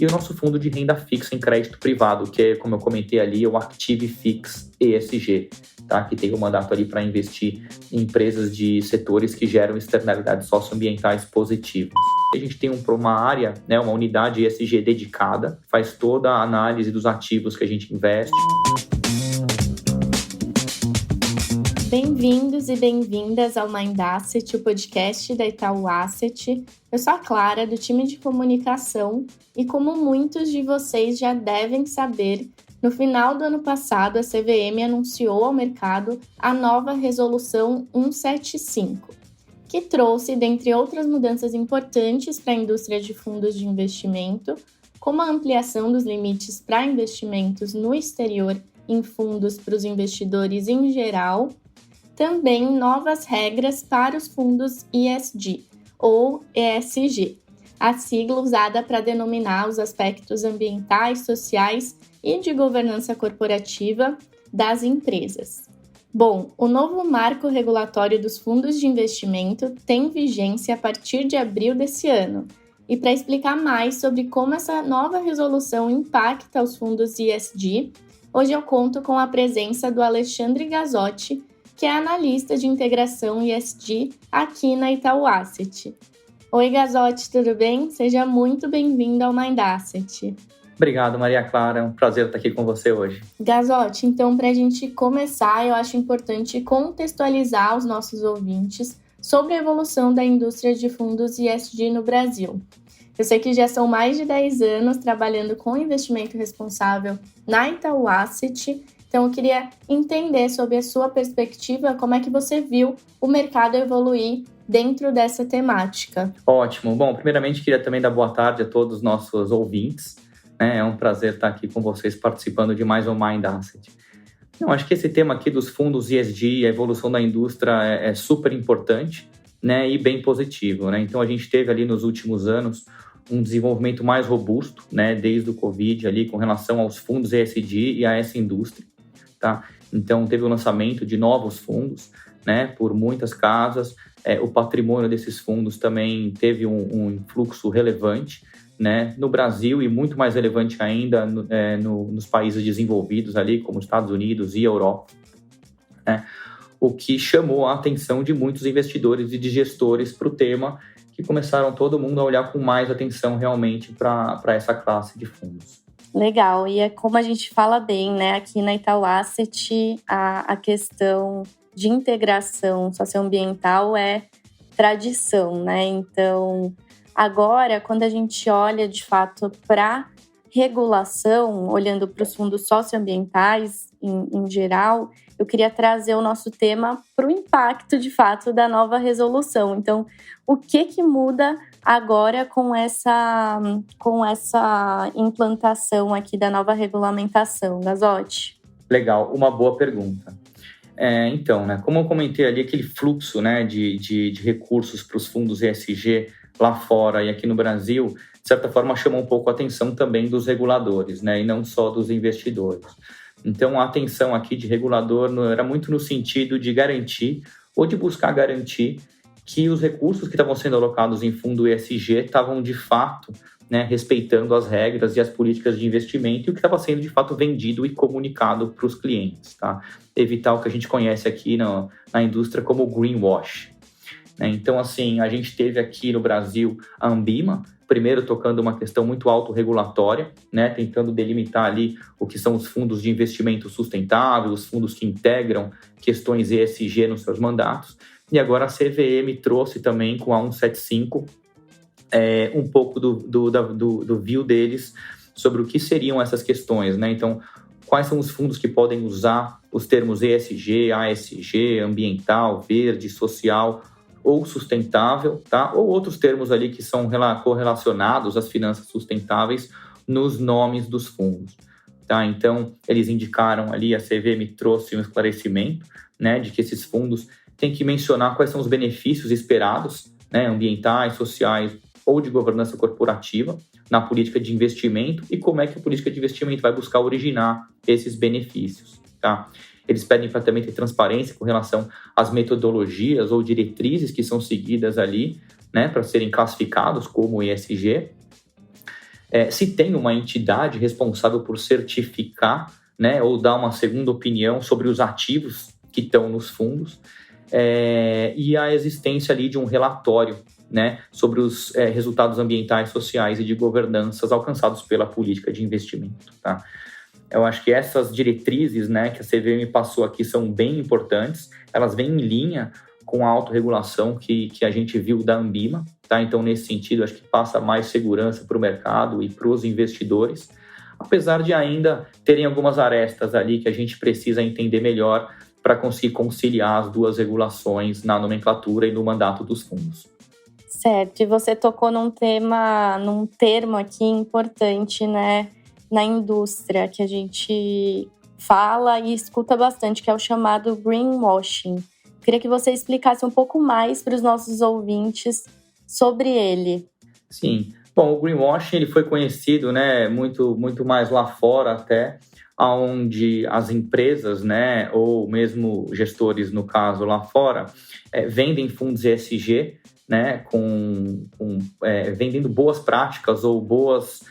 E o nosso fundo de renda fixa em crédito privado, que é, como eu comentei ali, o Active Fix ESG, tá? Que tem o mandato ali para investir em empresas de setores que geram externalidades socioambientais positivas. A gente tem uma área, né, uma unidade ESG dedicada, faz toda a análise dos ativos que a gente investe. Bem-vindos e bem-vindas ao Mind Asset, o podcast da Itaú Asset. Eu sou a Clara, do time de comunicação, e como muitos de vocês já devem saber, no final do ano passado a CVM anunciou ao mercado a nova Resolução 175, que trouxe, dentre outras mudanças importantes para a indústria de fundos de investimento, como a ampliação dos limites para investimentos no exterior em fundos para os investidores em geral, também novas regras para os fundos ESG, ou ESG, a sigla usada para denominar os aspectos ambientais, sociais e de governança corporativa das empresas. Bom, o novo marco regulatório dos fundos de investimento tem vigência a partir de abril desse ano. E para explicar mais sobre como essa nova resolução impacta os fundos ESG, hoje eu conto com a presença do Alexandre Gazzotti, que é analista de integração ESG aqui na Itaú Asset. Oi, Gazzotti, tudo bem? Seja muito bem-vindo ao Mind Asset. Obrigado, Maria Clara. É um prazer estar aqui com você hoje. Gazzotti, então, para a gente começar, eu acho importante contextualizar os nossos ouvintes sobre a evolução da indústria de fundos ESG no Brasil. Eu sei que já são mais de 10 anos trabalhando com investimento responsável na Itaú Asset. Então, eu queria entender, sob a sua perspectiva, como é que você viu o mercado evoluir dentro dessa temática. Ótimo. Bom, primeiramente, queria também dar boa tarde a todos os nossos ouvintes. É um prazer estar aqui com vocês, participando de mais um Mind Asset. Eu acho que esse tema aqui dos fundos ESG, a evolução da indústria, é super importante, né, e bem positivo, né? Então, a gente teve ali nos últimos anos um desenvolvimento mais robusto, né, desde o Covid, ali, com relação aos fundos ESG e a essa indústria. Tá? Então, teve o lançamento de novos fundos, né, por muitas casas. O patrimônio desses fundos também teve um influxo relevante, né, no Brasil, e muito mais relevante ainda nos países desenvolvidos, ali, como Estados Unidos e Europa, né, o que chamou a atenção de muitos investidores e de gestores para o tema, que começaram todo mundo a olhar com mais atenção realmente para essa classe de fundos. Legal, e é como a gente fala bem, né? Aqui na Itaú Asset, a questão de integração socioambiental é tradição, né? Então, agora, quando a gente olha de fato para regulação, olhando para os fundos socioambientais em geral, eu queria trazer o nosso tema para o impacto de fato da nova resolução. Então, o que muda agora com essa implantação aqui da nova regulamentação, Gazzotti? Legal, uma boa pergunta. Então, né, como eu comentei ali, aquele fluxo, né, de recursos para os fundos ESG lá fora e aqui no Brasil, de certa forma, chamou um pouco a atenção também dos reguladores, né, e não só dos investidores. Então, a atenção aqui de regulador era muito no sentido de garantir ou de buscar garantir que os recursos que estavam sendo alocados em fundo ESG estavam, de fato, né, respeitando as regras e as políticas de investimento e o que estava sendo, de fato, vendido e comunicado para os clientes. Tá? Evitar o que a gente conhece aqui na indústria como greenwash. Né? Então, assim, a gente teve aqui no Brasil a Anbima, primeiro tocando uma questão muito autorregulatória, né, tentando delimitar ali o que são os fundos de investimento sustentável, os fundos que integram questões ESG nos seus mandatos. E agora a CVM trouxe também com a 175 um pouco do view deles sobre o que seriam essas questões, né? Então, quais são os fundos que podem usar os termos ESG, ASG, ambiental, verde, social ou sustentável, tá? Ou outros termos ali que são correlacionados às finanças sustentáveis nos nomes dos fundos, tá? Então, eles indicaram ali, a CVM trouxe um esclarecimento, né, de que esses fundos têm que mencionar quais são os benefícios esperados, né, ambientais, sociais ou de governança corporativa na política de investimento e como é que a política de investimento vai buscar originar esses benefícios, tá? Eles pedem para também ter transparência com relação às metodologias ou diretrizes que são seguidas ali, né, para serem classificados como ESG. se tem uma entidade responsável por certificar, né, ou dar uma segunda opinião sobre os ativos que estão nos fundos, e a existência ali de um relatório, né, sobre os resultados ambientais, sociais e de governanças alcançados pela política de investimento. Tá? Eu acho que essas diretrizes, né, que a CVM passou aqui são bem importantes, elas vêm em linha com a autorregulação que a gente viu da Anbima. Tá? Então, nesse sentido, acho que passa mais segurança para o mercado e para os investidores, apesar de ainda terem algumas arestas ali que a gente precisa entender melhor para conseguir conciliar as duas regulações na nomenclatura e no mandato dos fundos. Certo, e você tocou num termo aqui importante, né, na indústria, que a gente fala e escuta bastante, que é o chamado greenwashing. Queria que você explicasse um pouco mais para os nossos ouvintes sobre ele. Sim, bom, o greenwashing ele foi conhecido, né, muito mais lá fora até, onde as empresas, né, ou mesmo gestores, no caso lá fora, vendem fundos ESG, né, vendendo boas práticas ou bons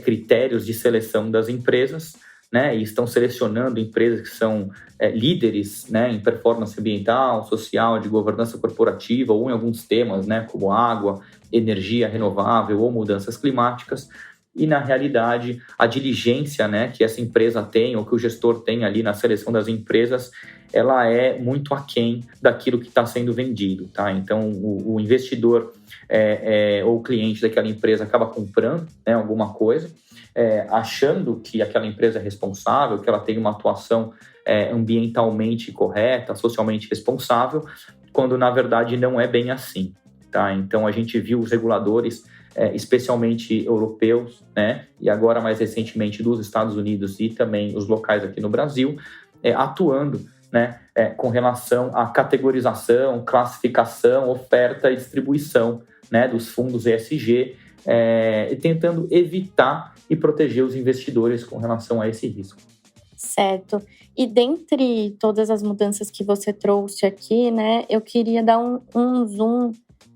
critérios de seleção das empresas, né, e estão selecionando empresas que são líderes, né, em performance ambiental, social, de governança corporativa, ou em alguns temas, né, como água, energia renovável ou mudanças climáticas. E, na realidade, a diligência, né, que essa empresa tem ou que o gestor tem ali na seleção das empresas, ela é muito aquém daquilo que está sendo vendido. Tá? Então, o investidor ou o cliente daquela empresa acaba comprando, né, alguma coisa, achando que aquela empresa é responsável, que ela tem uma atuação ambientalmente correta, socialmente responsável, quando, na verdade, não é bem assim. Tá? Então, a gente viu os reguladores, especialmente europeus, né, e agora mais recentemente dos Estados Unidos e também os locais aqui no Brasil, atuando, né, com relação à categorização, classificação, oferta e distribuição, né, dos fundos ESG, e tentando evitar e proteger os investidores com relação a esse risco. Certo. E dentre todas as mudanças que você trouxe aqui, né, eu queria dar um zoom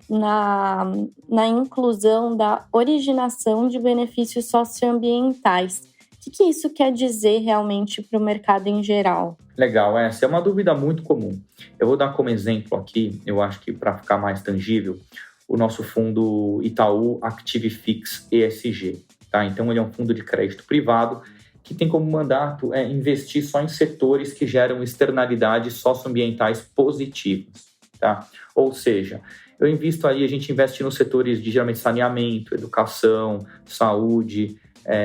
na inclusão da originação de benefícios socioambientais. O que isso quer dizer realmente para o mercado em geral? Legal, essa é uma dúvida muito comum. Eu vou dar como exemplo aqui, eu acho que para ficar mais tangível, o nosso fundo Itaú ActiveFix ESG. Tá? Então, ele é um fundo de crédito privado que tem como mandato investir só em setores que geram externalidades socioambientais positivas. Tá? Ou seja, eu invisto aí, a gente investe nos setores de geralmente saneamento, educação, saúde,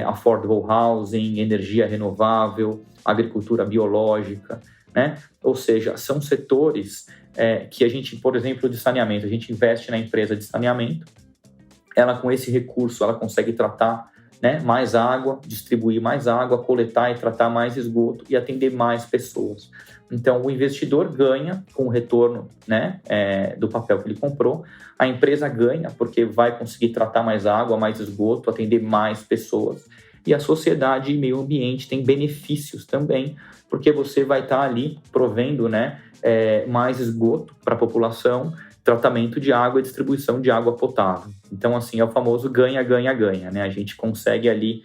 affordable housing, energia renovável, agricultura biológica, né? Ou seja, são setores que a gente, por exemplo, de saneamento, a gente investe na empresa de saneamento, ela com esse recurso, ela consegue tratar, né, mais água, distribuir mais água, coletar e tratar mais esgoto e atender mais pessoas. Então, o investidor ganha com o retorno, né, do papel que ele comprou, a empresa ganha porque vai conseguir tratar mais água, mais esgoto, atender mais pessoas, e a sociedade e meio ambiente tem benefícios também, porque você vai estar ali provendo, né, mais esgoto para a população, tratamento de água e distribuição de água potável. Então, assim, é o famoso ganha, ganha, ganha, né? A gente consegue ali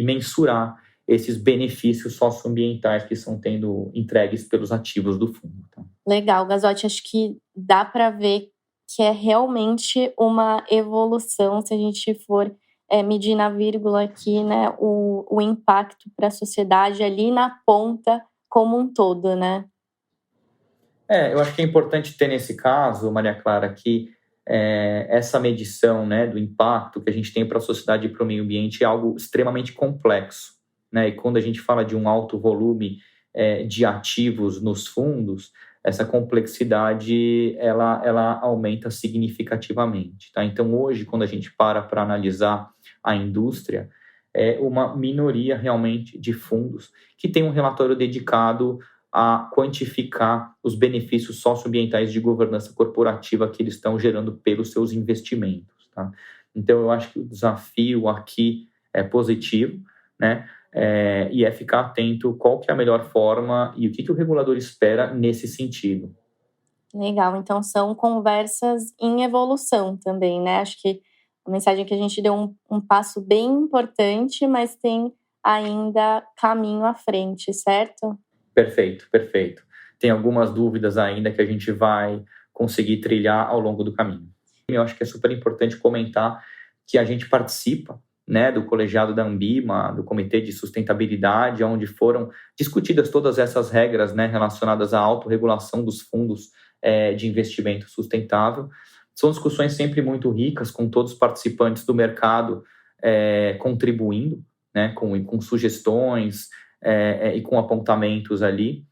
mensurar esses benefícios socioambientais que são tendo entregues pelos ativos do fundo. Tá? Legal, Gazotti, acho que dá para ver que é realmente uma evolução, se a gente for medir na vírgula aqui, né, o impacto para a sociedade ali na ponta como um todo, né? Eu acho que é importante ter nesse caso, Maria Clara, que essa medição, né, do impacto que a gente tem para a sociedade e para o meio ambiente é algo extremamente complexo, né? E quando a gente fala de um alto volume de ativos nos fundos, essa complexidade ela aumenta significativamente. Tá? Então, hoje, quando a gente para analisar a indústria, é uma minoria realmente de fundos que tem um relatório dedicado a quantificar os benefícios socioambientais de governança corporativa que eles estão gerando pelos seus investimentos. Tá? Então, eu acho que o desafio aqui é positivo, né? E é ficar atento qual que é a melhor forma e o que o regulador espera nesse sentido. Legal, então são conversas em evolução também, né? Acho que A mensagem é que a gente deu um passo bem importante, mas tem ainda caminho à frente, certo? Perfeito, perfeito. Tem algumas dúvidas ainda que a gente vai conseguir trilhar ao longo do caminho. Eu acho que é super importante comentar que a gente participa, né, do colegiado da Anbima, do Comitê de Sustentabilidade, onde foram discutidas todas essas regras, né, relacionadas à autorregulação dos fundos de investimento sustentável. São discussões sempre muito ricas, com todos os participantes do mercado contribuindo, né, com sugestões e com apontamentos ali.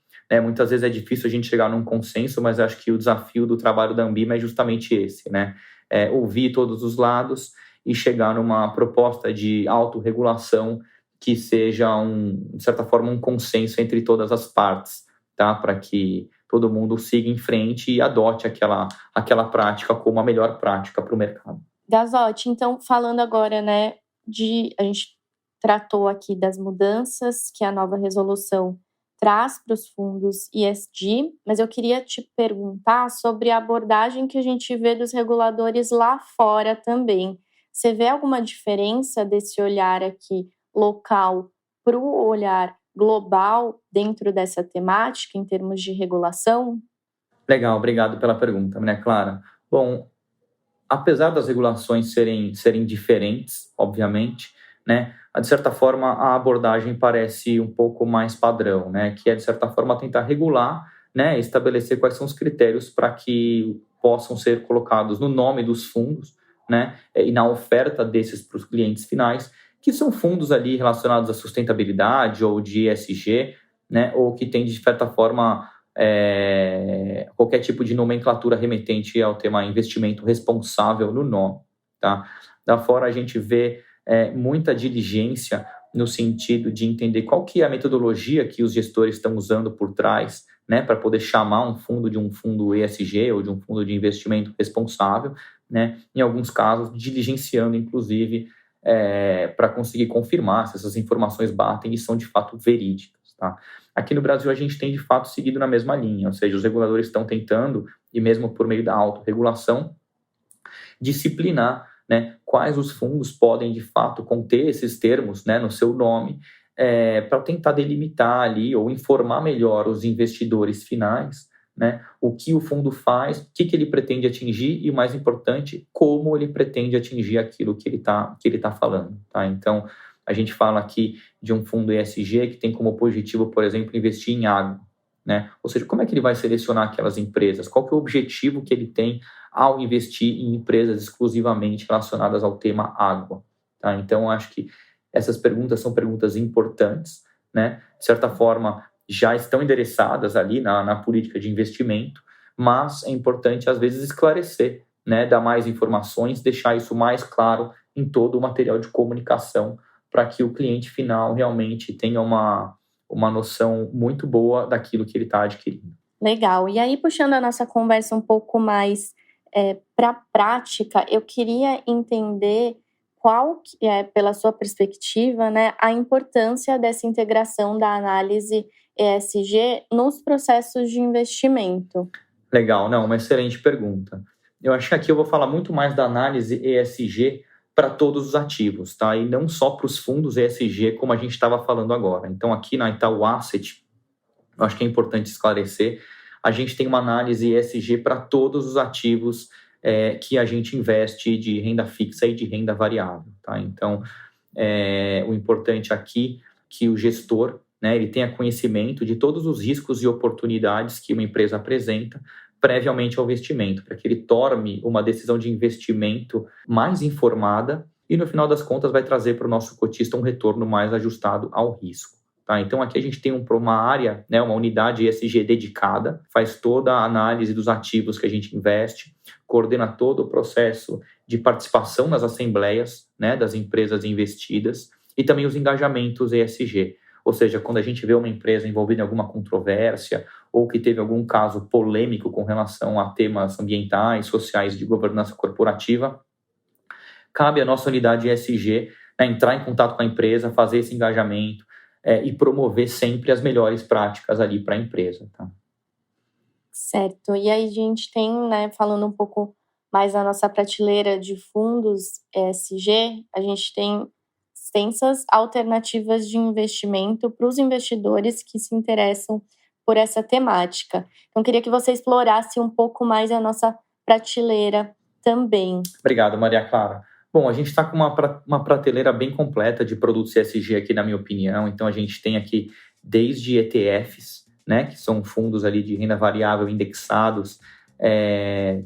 Muitas vezes é difícil a gente chegar num consenso, mas acho que o desafio do trabalho da Anbima é justamente esse, né? Ouvir todos os lados e chegar numa proposta de autorregulação que seja, de certa forma, um consenso entre todas as partes, tá? Para que todo mundo siga em frente e adote aquela prática como a melhor prática para o mercado. Gazotti, então, falando agora, né, a gente tratou aqui das mudanças que a nova resolução traz para os fundos ESG, mas eu queria te perguntar sobre a abordagem que a gente vê dos reguladores lá fora também. Você vê alguma diferença desse olhar aqui local para o olhar global dentro dessa temática em termos de regulação? Legal, obrigado pela pergunta, né, Clara? Bom, apesar das regulações serem diferentes, obviamente, né, de certa forma a abordagem parece um pouco mais padrão, né, que é de certa forma tentar regular, né, estabelecer quais são os critérios para que possam ser colocados no nome dos fundos, né, e na oferta desses para os clientes finais, que são fundos ali relacionados à sustentabilidade ou de ESG, né, ou que tem de certa forma qualquer tipo de nomenclatura remetente ao tema investimento responsável no nome, tá? Da fora a gente vê muita diligência no sentido de entender qual que é a metodologia que os gestores estão usando por trás, né, para poder chamar um fundo de um fundo ESG ou de um fundo de investimento responsável, né, em alguns casos diligenciando inclusive para conseguir confirmar se essas informações batem e são de fato verídicas, tá? Aqui no Brasil a gente tem de fato seguido na mesma linha, ou seja, os reguladores estão tentando, e mesmo por meio da autorregulação, disciplinar, né, quais os fundos podem de fato conter esses termos, né, no seu nome, para tentar delimitar ali ou informar melhor os investidores finais, né, o que o fundo faz, o que ele pretende atingir e, o mais importante, como ele pretende atingir aquilo que ele tá falando, tá? Então, a gente fala aqui de um fundo ESG que tem como objetivo, por exemplo, investir em água, né? Ou seja, como é que ele vai selecionar aquelas empresas? Qual que é o objetivo que ele tem ao investir em empresas exclusivamente relacionadas ao tema água, tá? Então, acho que essas perguntas são perguntas importantes, né? De certa forma, já estão endereçadas ali na política de investimento, mas é importante, às vezes, esclarecer, né? Dar mais informações, deixar isso mais claro em todo o material de comunicação, para que o cliente final realmente tenha uma noção muito boa daquilo que ele está adquirindo. Legal. E aí, puxando a nossa conversa um pouco mais para a prática, eu queria entender qual que é, pela sua perspectiva, né, a importância dessa integração da análise ESG nos processos de investimento. Legal, não, uma excelente pergunta. Eu acho que aqui eu vou falar muito mais da análise ESG para todos os ativos, tá? E não só para os fundos ESG, como a gente estava falando agora. Então, aqui na Itaú Asset, eu acho que é importante esclarecer, a gente tem uma análise ESG para todos os ativos que a gente investe de renda fixa e de renda variável, tá? Então, o importante aqui é que o gestor, né, ele tenha conhecimento de todos os riscos e oportunidades que uma empresa apresenta previamente ao investimento, para que ele tome uma decisão de investimento mais informada e, no final das contas, vai trazer para o nosso cotista um retorno mais ajustado ao risco. Tá? Então, aqui a gente tem uma área, né, uma unidade ESG dedicada, faz toda a análise dos ativos que a gente investe, coordena todo o processo de participação nas assembleias, né, das empresas investidas e também os engajamentos ESG. Ou seja, quando a gente vê uma empresa envolvida em alguma controvérsia ou que teve algum caso polêmico com relação a temas ambientais, sociais, de governança corporativa, cabe à nossa unidade ESG, né, entrar em contato com a empresa, fazer esse engajamento e promover sempre as melhores práticas ali para a empresa. Tá? Certo. E aí a gente tem, né, falando um pouco mas na nossa prateleira de fundos ESG, a gente tem extensas alternativas de investimento para os investidores que se interessam por essa temática. Então, queria que você explorasse um pouco mais a nossa prateleira também. Obrigado, Maria Clara. Bom, a gente está com uma prateleira bem completa de produtos ESG aqui, na minha opinião. Então, a gente tem aqui desde ETFs, né, que são fundos ali de renda variável indexados,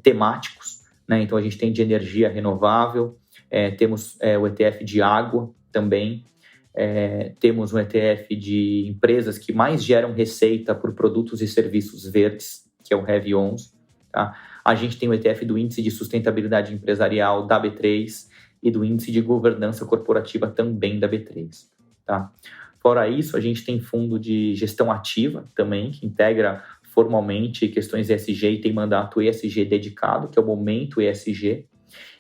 temáticos, né? Então, a gente tem de energia renovável, temos o ETF de água também, temos um ETF de empresas que mais geram receita por produtos e serviços verdes, que é o Heavy Ons, tá? A gente tem o ETF do Índice de Sustentabilidade Empresarial da B3 e do Índice de Governança Corporativa também da B3, tá? Fora isso, a gente tem fundo de gestão ativa também, que integra formalmente questões ESG e tem mandato ESG dedicado, que é o Momento ESG.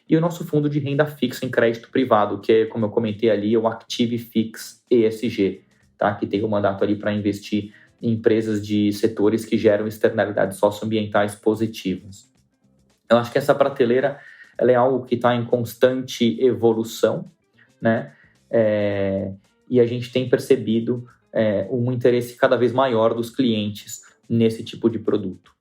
E o nosso fundo de renda fixa em crédito privado, que é, como eu comentei ali, o Active Fix ESG, tá? Que tem o mandato ali para investir em empresas de setores que geram externalidades socioambientais positivas. Eu acho que essa prateleira ela é algo que está em constante evolução, né? E a gente tem percebido um interesse cada vez maior dos clientes nesse tipo de produto.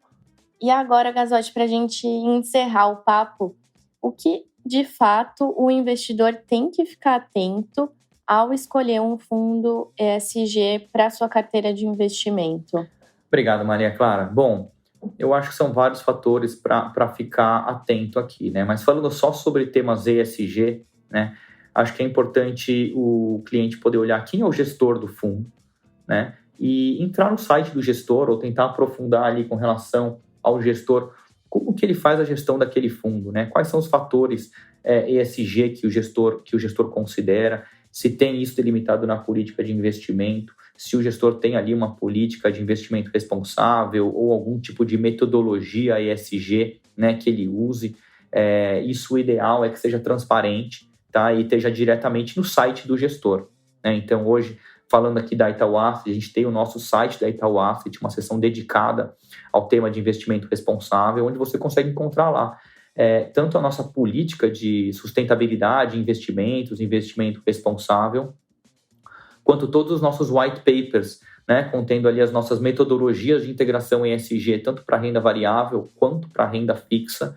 E agora, Gazotti, para a gente encerrar o papo, o que, de fato, o investidor tem que ficar atento ao escolher um fundo ESG para a sua carteira de investimento? Obrigado, Maria Clara. Bom, eu acho que são vários fatores para ficar atento aqui, né? Mas falando só sobre temas ESG, né? Acho que é importante o cliente poder olhar quem é o gestor do fundo, né? E entrar no site do gestor ou tentar aprofundar ali com relação ao gestor, como que ele faz a gestão daquele fundo, né? Quais são os fatores ESG que o gestor considera, se tem isso delimitado na política de investimento, se o gestor tem ali uma política de investimento responsável ou algum tipo de metodologia ESG, né, que ele use. Isso o ideal é que seja transparente, tá? E esteja diretamente no site do gestor, né? Então, hoje, falando aqui da Itaú Asset, a gente tem o nosso site da Itaú Asset, uma seção dedicada ao tema de investimento responsável, onde você consegue encontrar lá tanto a nossa política de sustentabilidade, investimento responsável, quanto todos os nossos white papers, né, contendo ali as nossas metodologias de integração ESG, tanto para renda variável quanto para renda fixa.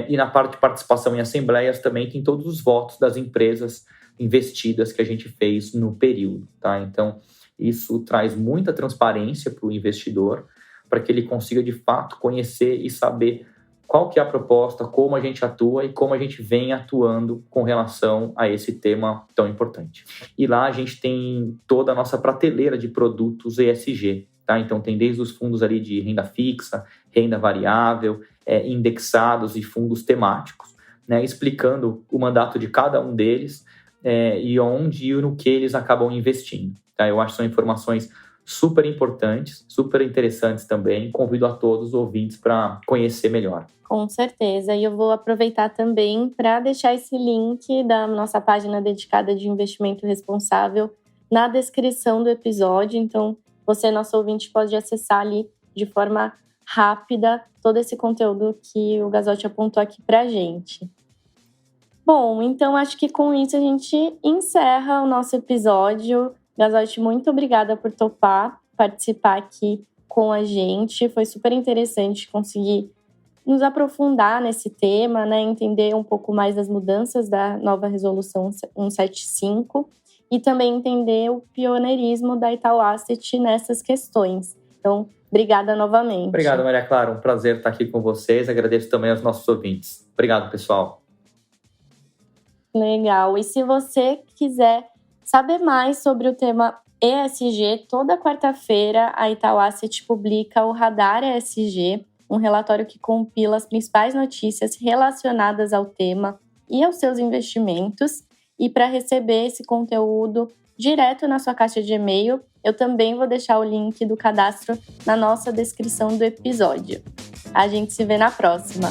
E na parte de participação em assembleias também tem todos os votos das empresas investidas que a gente fez no período, tá? Então, isso traz muita transparência para o investidor, para que ele consiga, de fato, conhecer e saber qual que é a proposta, como a gente atua e como a gente vem atuando com relação a esse tema tão importante. E lá a gente tem toda a nossa prateleira de produtos ESG, tá? Então, tem desde os fundos ali de renda fixa, renda variável, indexados e fundos temáticos, né? Explicando o mandato de cada um deles, e onde e no que eles acabam investindo, tá? Eu acho que são informações super importantes, super interessantes também. Convido a todos os ouvintes para conhecer melhor. Com certeza. E eu vou aproveitar também para deixar esse link da nossa página dedicada de investimento responsável na descrição do episódio. Então, você, nosso ouvinte, pode acessar ali de forma rápida todo esse conteúdo que o Gazotti apontou aqui para a gente. Bom, então acho que com isso a gente encerra o nosso episódio. Gazotti, muito obrigada por topar participar aqui com a gente. Foi super interessante conseguir nos aprofundar nesse tema, né? Entender um pouco mais das mudanças da nova resolução 175 e também entender o pioneirismo da Itaú Asset nessas questões. Então, obrigada novamente. Obrigado, Maria Clara. Um prazer estar aqui com vocês. Agradeço também aos nossos ouvintes. Obrigado, pessoal. Legal. E se você quiser saber mais sobre o tema ESG, toda quarta-feira a Itaú Asset publica o Radar ESG, um relatório que compila as principais notícias relacionadas ao tema e aos seus investimentos. E para receber esse conteúdo direto na sua caixa de e-mail, eu também vou deixar o link do cadastro na nossa descrição do episódio. A gente se vê na próxima!